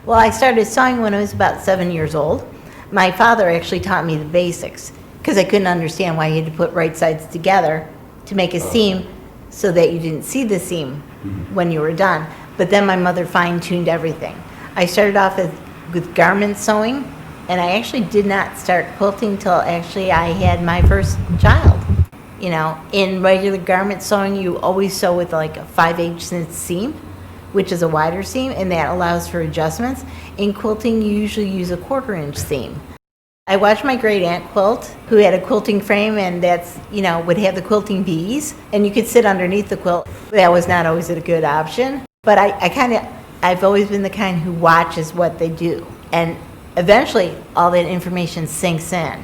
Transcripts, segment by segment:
Well, I started sewing when I was about 7 years old. My father actually taught me the basics because I couldn't understand why you had to put right sides together to make a seam so that you didn't see the seam when you were done. But then my mother fine-tuned everything. I started off with garment sewing, and I actually did not start quilting till actually I had my first child. You know, in regular garment sewing, you always sew with like a 5/8 seam, which is a wider seam, and that allows for adjustments. In quilting, you usually use a 1/4 seam. I watched my great aunt quilt, who had a quilting frame, and that's, you know, would have the quilting bees, and you could sit underneath the quilt. That was not always a good option, but I've always been the kind who watches what they do, and eventually all that information sinks in.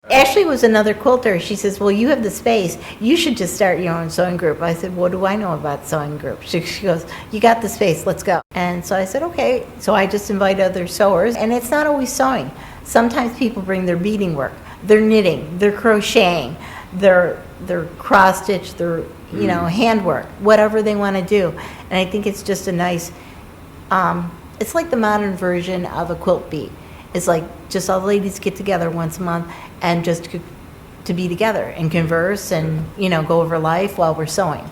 Ashley was another quilter. She says, well, you have the space. You should just start your own sewing group. I said, what do I know about sewing groups? She goes, you got the space, let's go. And so I said, okay. So I just invite other sewers, and it's not always sewing. Sometimes people bring their beading work, their knitting, their crocheting, their cross stitch, their handwork, whatever they want to do. And I think it's just a nice, it's like the modern version of a quilt bee. It's like just all the ladies get together once a month and just to be together and converse and, go over life while we're sewing.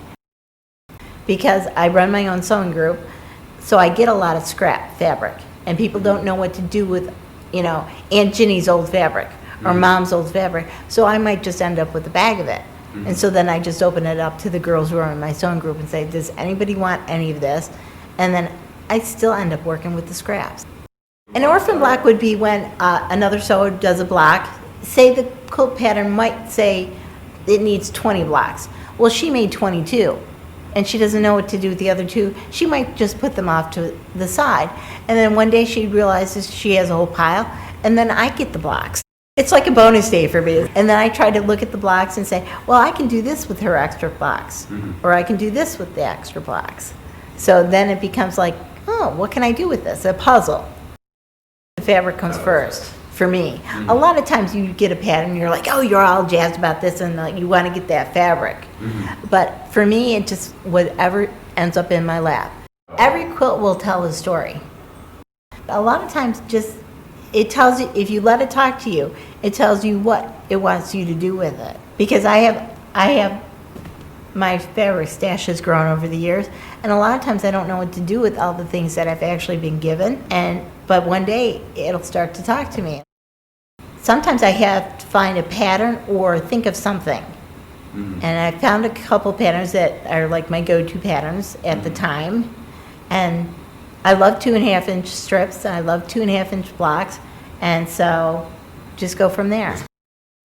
Because I run my own sewing group, so I get a lot of scrap fabric, and people don't know what to do with, Aunt Ginny's old fabric or Mom's old fabric, so I might just end up with a bag of it. And so then I just open it up to the girls who are in my sewing group and say, does anybody want any of this? And then I still end up working with the scraps. An orphan block would be when another sewer does a block. Say the quilt pattern might say it needs 20 blocks. Well, she made 22, and she doesn't know what to do with the other 2. She might just put them off to the side. And then one day she realizes she has a whole pile, and then I get the blocks. It's like a bonus day for me. And then I try to look at the blocks and say, well, I can do this with her extra blocks, or I can do this with the extra blocks. So then it becomes like, oh, what can I do with this? A puzzle. The fabric comes first for me. A lot of times you get a pattern, you're like, oh, you're all jazzed about this, and you want to get that fabric. But for me, it just whatever ends up in my lap. Every quilt will tell a story. A lot of times, just it tells you, if you let it talk to you, it tells you what it wants you to do with it. Because I have my fabric stash has grown over the years, and a lot of times I don't know what to do with all the things that I've actually been given, but one day it'll start to talk to me. Sometimes I have to find a pattern or think of something. And I found a couple patterns that are like my go-to patterns at the time. And I love 2.5-inch strips, and I love 2.5-inch blocks, and so just go from there.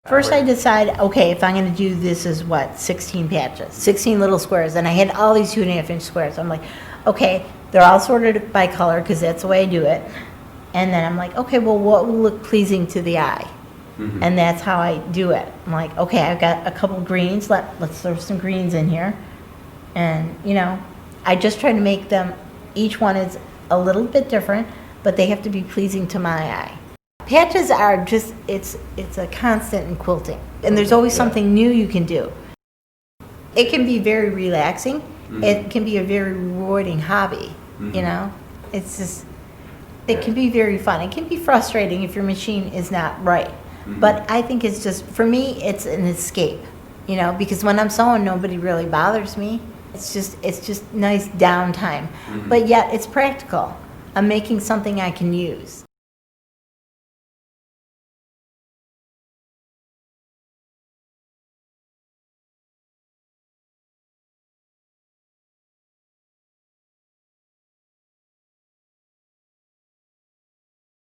First I decide, okay, if I'm going to do this is 16 patches, 16 little squares, and I had all these 2.5-inch squares. I'm like, okay, they're all sorted by color because that's the way I do it. And then I'm like, okay, well, what will look pleasing to the eye? And that's how I do it. I'm like, okay, I've got a couple greens. Let's throw some greens in here. And, I just try to make them, each one is a little bit different, but they have to be pleasing to my eye. Patches are just, it's a constant in quilting. And there's always something new you can do. It can be very relaxing. It can be a very rewarding hobby, It's just, it can be very fun. It can be frustrating if your machine is not right. But I think it's just, for me, it's an escape, because when I'm sewing, nobody really bothers me. It's just nice downtime. But yet, it's practical. I'm making something I can use.